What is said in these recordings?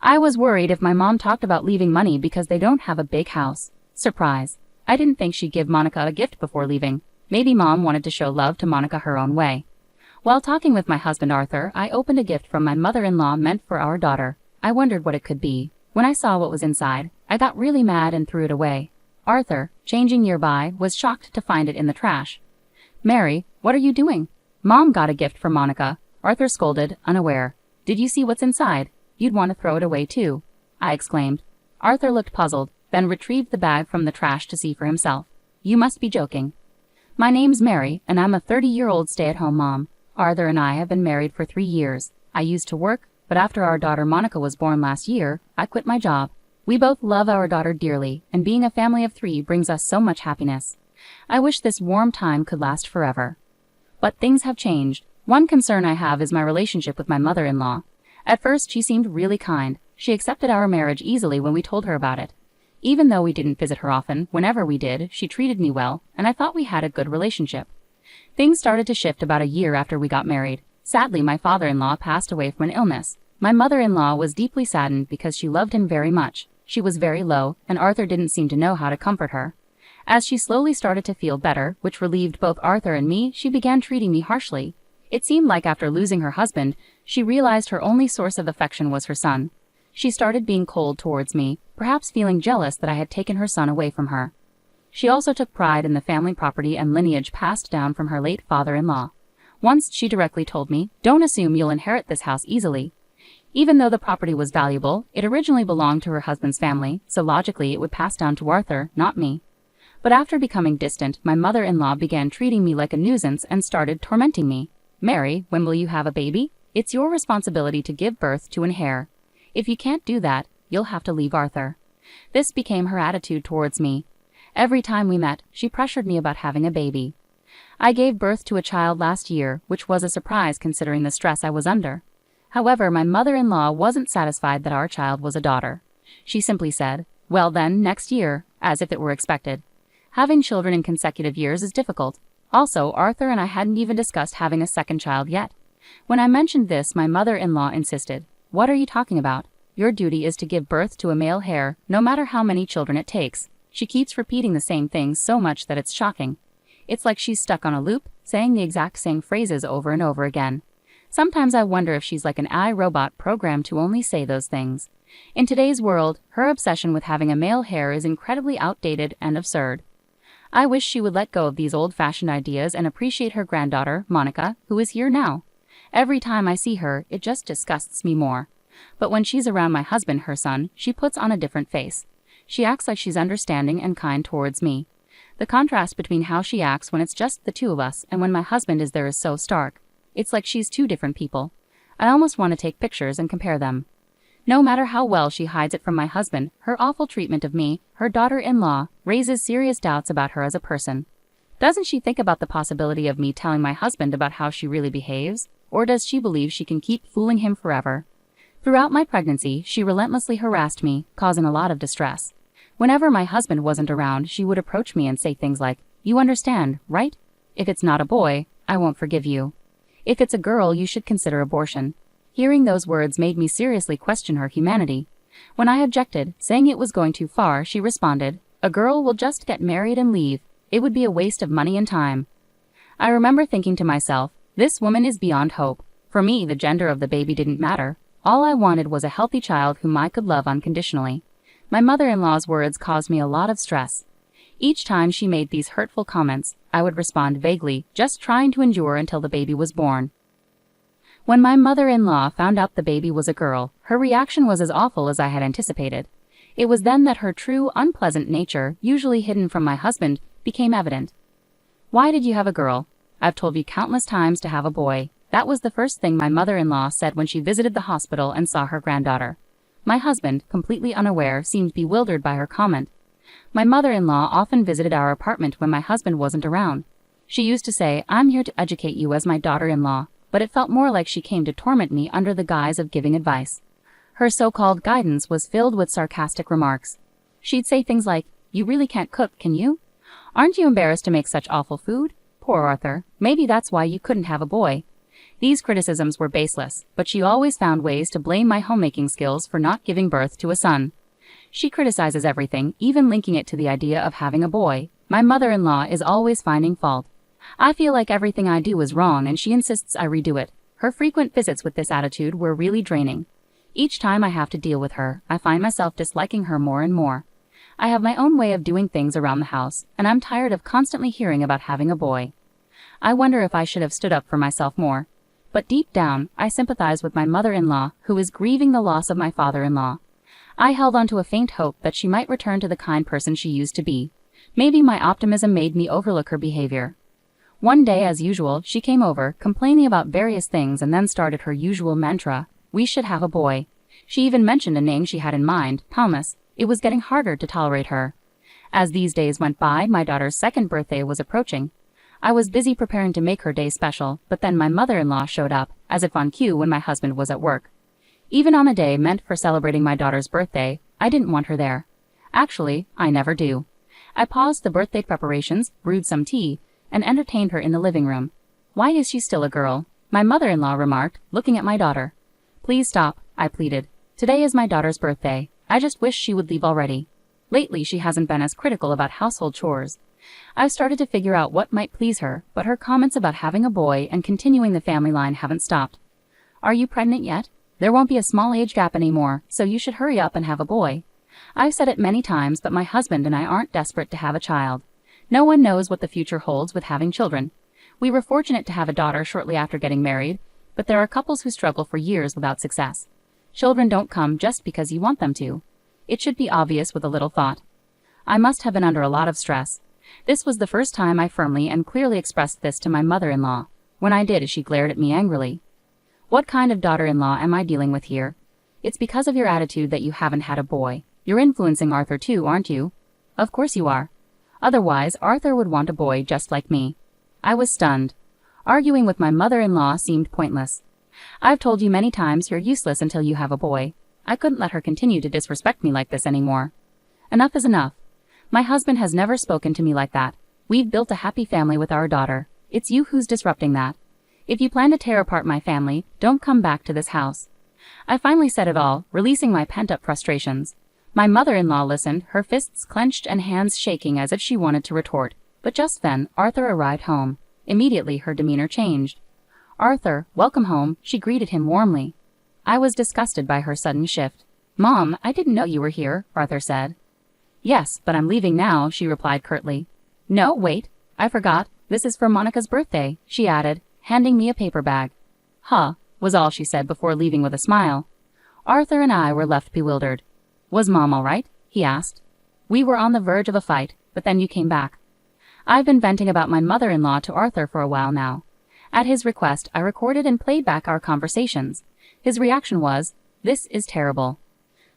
I was worried if my mom talked about leaving money because they don't have a big house. Surprise. I didn't think she'd give Monica a gift before leaving. Maybe Mom wanted to show love to Monica her own way. While talking with my husband Arthur, I opened a gift from my mother-in-law meant for our daughter. I wondered what it could be. When I saw what was inside, I got really mad and threw it away. Arthur, changing nearby, was shocked to find it in the trash. "Mary, what are you doing?" "Mom got a gift for Monica," Arthur scolded, unaware. "Did you see what's inside? You'd want to throw it away too," I exclaimed. Arthur looked puzzled, then retrieved the bag from the trash to see for himself. "You must be joking." "My name's Mary, and I'm a 30-year-old stay-at-home mom. Arthur and I have been married for 3 years. I used to work, but after our daughter Monica was born last year, I quit my job. We both love our daughter dearly, and being a family of 3 brings us so much happiness. I wish this warm time could last forever. But things have changed. One concern I have is my relationship with my mother-in-law. At first, she seemed really kind. She accepted our marriage easily when we told her about it. Even though we didn't visit her often, whenever we did, she treated me well, and I thought we had a good relationship. Things started to shift about a year after we got married. Sadly, my father-in-law passed away from an illness. My mother-in-law was deeply saddened because she loved him very much. She was very low, and Arthur didn't seem to know how to comfort her. As she slowly started to feel better, which relieved both Arthur and me, she began treating me harshly. It seemed like after losing her husband, she realized her only source of affection was her son. She started being cold towards me, perhaps feeling jealous that I had taken her son away from her. She also took pride in the family property and lineage passed down from her late father-in-law. Once she directly told me, "Don't assume you'll inherit this house easily." Even though the property was valuable, it originally belonged to her husband's family, so logically it would pass down to Arthur, not me. But after becoming distant, my mother-in-law began treating me like a nuisance and started tormenting me. "Mary, when will you have a baby? It's your responsibility to give birth to an heir. If you can't do that, you'll have to leave Arthur." This became her attitude towards me. Every time we met, she pressured me about having a baby. I gave birth to a child last year, which was a surprise considering the stress I was under. However, my mother-in-law wasn't satisfied that our child was a daughter. She simply said, "Well then, next year," as if it were expected. Having children in consecutive years is difficult. Also, Arthur and I hadn't even discussed having a second child yet. When I mentioned this, my mother-in-law insisted, "What are you talking about? Your duty is to give birth to a male heir, no matter how many children it takes." She keeps repeating the same things so much that it's shocking. It's like she's stuck on a loop, saying the exact same phrases over and over again. Sometimes I wonder if she's like an iRobot programmed to only say those things. In today's world, her obsession with having a male heir is incredibly outdated and absurd. I wish she would let go of these old-fashioned ideas and appreciate her granddaughter, Monica, who is here now. Every time I see her, it just disgusts me more. But when she's around my husband, her son, she puts on a different face. She acts like she's understanding and kind towards me. The contrast between how she acts when it's just the two of us and when my husband is there is so stark. It's like she's 2 different people. I almost want to take pictures and compare them. No matter how well she hides it from my husband, her awful treatment of me, her daughter-in-law, raises serious doubts about her as a person. Doesn't she think about the possibility of me telling my husband about how she really behaves? Or does she believe she can keep fooling him forever? Throughout my pregnancy, she relentlessly harassed me, causing a lot of distress. Whenever my husband wasn't around, she would approach me and say things like, "You understand, right? If it's not a boy, I won't forgive you. If it's a girl, you should consider abortion." Hearing those words made me seriously question her humanity. When I objected, saying it was going too far, she responded, "A girl will just get married and leave. It would be a waste of money and time." I remember thinking to myself, this woman is beyond hope. For me, the gender of the baby didn't matter. All I wanted was a healthy child whom I could love unconditionally. My mother-in-law's words caused me a lot of stress. Each time she made these hurtful comments, I would respond vaguely, just trying to endure until the baby was born. When my mother-in-law found out the baby was a girl, her reaction was as awful as I had anticipated. It was then that her true, unpleasant nature, usually hidden from my husband, became evident. "Why did you have a girl? I've told you countless times to have a boy." That was the first thing my mother-in-law said when she visited the hospital and saw her granddaughter. My husband, completely unaware, seemed bewildered by her comment. My mother-in-law often visited our apartment when my husband wasn't around. She used to say, "I'm here to educate you as my daughter-in-law," but it felt more like she came to torment me under the guise of giving advice. Her so-called guidance was filled with sarcastic remarks. She'd say things like, "You really can't cook, can you? Aren't you embarrassed to make such awful food? Poor Arthur, maybe that's why you couldn't have a boy." These criticisms were baseless, but she always found ways to blame my homemaking skills for not giving birth to a son. She criticizes everything, even linking it to the idea of having a boy. My mother-in-law is always finding fault. I feel like everything I do is wrong and she insists I redo it. Her frequent visits with this attitude were really draining. Each time I have to deal with her, I find myself disliking her more and more. I have my own way of doing things around the house, and I'm tired of constantly hearing about having a boy. I wonder if I should have stood up for myself more. But deep down, I sympathize with my mother-in-law, who is grieving the loss of my father-in-law. I held on to a faint hope that she might return to the kind person she used to be. Maybe my optimism made me overlook her behavior. One day, as usual, she came over, complaining about various things, and then started her usual mantra: we should have a boy. She even mentioned a name she had in mind, Thomas. It was getting harder to tolerate her. As these days went by, my daughter's second birthday was approaching. I was busy preparing to make her day special, but then my mother-in-law showed up, as if on cue when my husband was at work. Even on a day meant for celebrating my daughter's birthday, I didn't want her there. Actually, I never do. I paused the birthday preparations, brewed some tea, and entertained her in the living room. Why is she still a girl? My mother-in-law remarked, looking at my daughter. Please stop, I pleaded. Today is my daughter's birthday. I just wish she would leave already. Lately, she hasn't been as critical about household chores. I've started to figure out what might please her, but her comments about having a boy and continuing the family line haven't stopped. Are you pregnant yet? There won't be a small age gap anymore, so you should hurry up and have a boy. I've said it many times, but my husband and I aren't desperate to have a child. No one knows what the future holds with having children. We were fortunate to have a daughter shortly after getting married, but there are couples who struggle for years without success. Children don't come just because you want them to. It should be obvious with a little thought. I must have been under a lot of stress. This was the first time I firmly and clearly expressed this to my mother-in-law. When I did, she glared at me angrily. What kind of daughter-in-law am I dealing with here? It's because of your attitude that you haven't had a boy. You're influencing Arthur too, aren't you? Of course you are. Otherwise, Arthur would want a boy just like me. I was stunned. Arguing with my mother-in-law seemed pointless. I've told you many times you're useless until you have a boy. I couldn't let her continue to disrespect me like this anymore. Enough is enough. My husband has never spoken to me like that. We've built a happy family with our daughter. It's you who's disrupting that. If you plan to tear apart my family, don't come back to this house. I finally said it all, releasing my pent-up frustrations. My mother-in-law listened, her fists clenched and hands shaking as if she wanted to retort. But just then, Arthur arrived home. Immediately, her demeanor changed. Arthur, welcome home, she greeted him warmly. I was disgusted by her sudden shift. Mom, I didn't know you were here, Arthur said. Yes, but I'm leaving now, she replied curtly. No, wait, I forgot. This is for Monica's birthday, she added, handing me a paper bag. Huh, was all she said before leaving with a smile. Arthur and I were left bewildered. Was Mom all right? He asked. We were on the verge of a fight, but then you came back. I've been venting about my mother-in-law to Arthur for a while now. At his request, I recorded and played back our conversations. His reaction was, "This is terrible."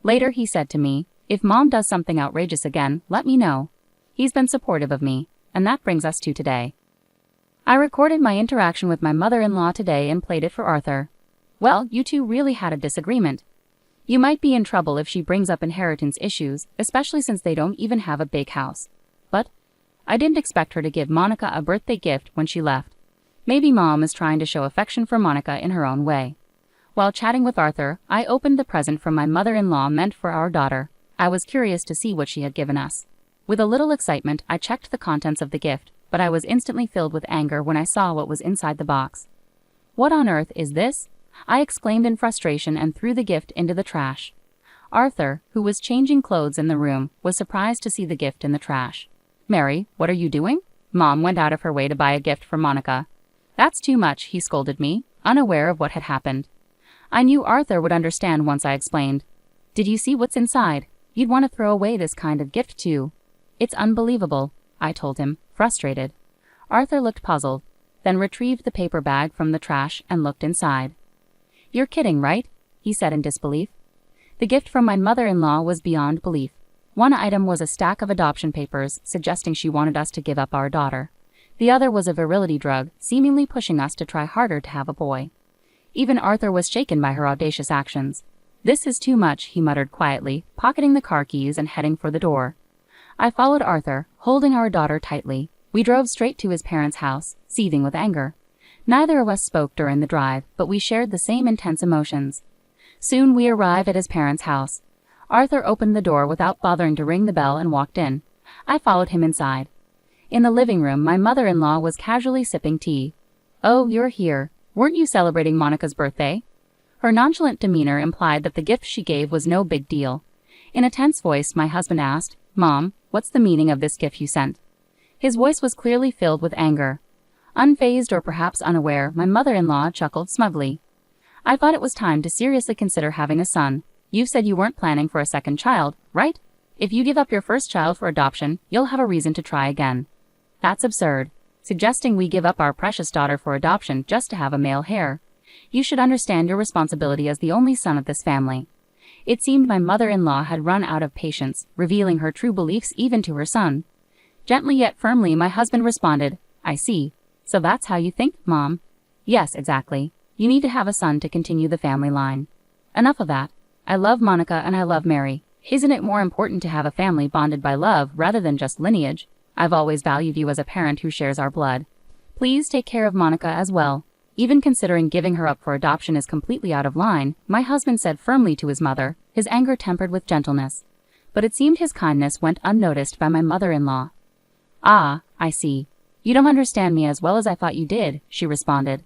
Later he said to me, "If Mom does something outrageous again, let me know." He's been supportive of me, and that brings us to today. I recorded my interaction with my mother-in-law today and played it for Arthur. Well, you two really had a disagreement. You might be in trouble if she brings up inheritance issues, especially since they don't even have a big house. But I didn't expect her to give Monica a birthday gift when she left. Maybe Mom is trying to show affection for Monica in her own way. While chatting with Arthur, I opened the present from my mother-in-law meant for our daughter. I was curious to see what she had given us. With a little excitement, I checked the contents of the gift, but I was instantly filled with anger when I saw what was inside the box. What on earth is this? I exclaimed in frustration and threw the gift into the trash. Arthur, who was changing clothes in the room, was surprised to see the gift in the trash. Mary, what are you doing? Mom went out of her way to buy a gift for Monica. That's too much, he scolded me, unaware of what had happened. I knew Arthur would understand once I explained. Did you see what's inside? You'd want to throw away this kind of gift too. It's unbelievable, I told him, frustrated. Arthur looked puzzled, then retrieved the paper bag from the trash and looked inside. You're kidding, right? He said in disbelief. The gift from my mother-in-law was beyond belief. One item was a stack of adoption papers, suggesting she wanted us to give up our daughter. The other was a virility drug, seemingly pushing us to try harder to have a boy. Even Arthur was shaken by her audacious actions. This is too much, he muttered quietly, pocketing the car keys and heading for the door. I followed Arthur, holding our daughter tightly. We drove straight to his parents' house, seething with anger. Neither of us spoke during the drive, but we shared the same intense emotions. Soon we arrived at his parents' house. Arthur opened the door without bothering to ring the bell and walked in. I followed him inside. In the living room, my mother-in-law was casually sipping tea. "Oh, you're here. Weren't you celebrating Monica's birthday?" Her nonchalant demeanor implied that the gift she gave was no big deal. In a tense voice, my husband asked, "Mom, what's the meaning of this gift you sent?" His voice was clearly filled with anger. Unfazed or perhaps unaware, my mother-in-law chuckled smugly. "I thought it was time to seriously consider having a son. You said you weren't planning for a second child, right? If you give up your first child for adoption, you'll have a reason to try again." "That's absurd. Suggesting we give up our precious daughter for adoption just to have a male heir. You should understand your responsibility as the only son of this family." It seemed my mother-in-law had run out of patience, revealing her true beliefs even to her son. Gently yet firmly, my husband responded, "I see. So that's how you think, Mom?" "Yes, exactly. You need to have a son to continue the family line." "Enough of that. I love Monica and I love Mary. Isn't it more important to have a family bonded by love rather than just lineage? I've always valued you as a parent who shares our blood. Please take care of Monica as well." Even considering giving her up for adoption is completely out of line, my husband said firmly to his mother, his anger tempered with gentleness. But it seemed his kindness went unnoticed by my mother-in-law. "Ah, I see. You don't understand me as well as I thought you did," she responded.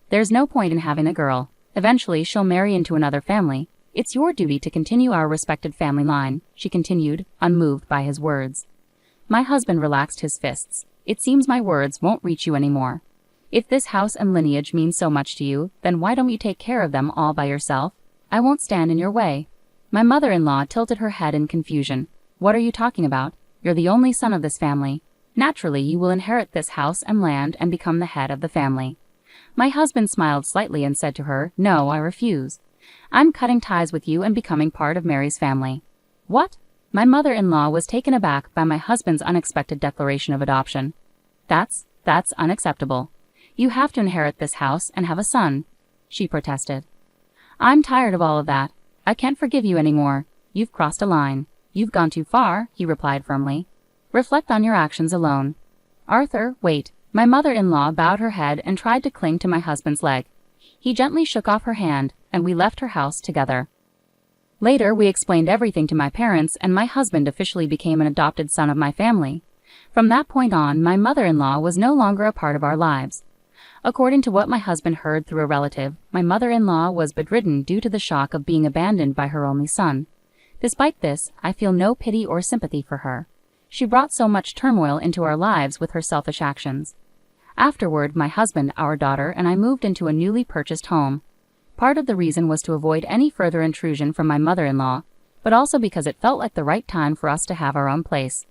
"There's no point in having a girl. Eventually she'll marry into another family. It's your duty to continue our respected family line," she continued, unmoved by his words. My husband relaxed his fists. "It seems my words won't reach you anymore. If this house and lineage mean so much to you, then why don't you take care of them all by yourself? I won't stand in your way." My mother-in-law tilted her head in confusion. "What are you talking about? You're the only son of this family. Naturally, you will inherit this house and land and become the head of the family." My husband smiled slightly and said to her, "No, I refuse. I'm cutting ties with you and becoming part of Mary's family." "What?" My mother-in-law was taken aback by my husband's unexpected declaration of adoption. That's unacceptable. You have to inherit this house and have a son," she protested. "I'm tired of all of that. I can't forgive you anymore. You've crossed a line. You've gone too far," he replied firmly. "Reflect on your actions alone." "Arthur, wait." My mother-in-law bowed her head and tried to cling to my husband's leg. He gently shook off her hand, and we left her house together. Later, we explained everything to my parents, and my husband officially became an adopted son of my family. From that point on, my mother-in-law was no longer a part of our lives. According to what my husband heard through a relative, my mother-in-law was bedridden due to the shock of being abandoned by her only son. Despite this, I feel no pity or sympathy for her. She brought so much turmoil into our lives with her selfish actions. Afterward, my husband, our daughter, and I moved into a newly purchased home. Part of the reason was to avoid any further intrusion from my mother-in-law, but also because it felt like the right time for us to have our own place.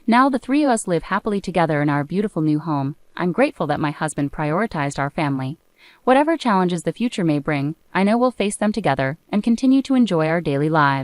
Now the three of us live happily together in our beautiful new home. I'm grateful that my husband prioritized our family. Whatever challenges the future may bring, I know we'll face them together and continue to enjoy our daily lives.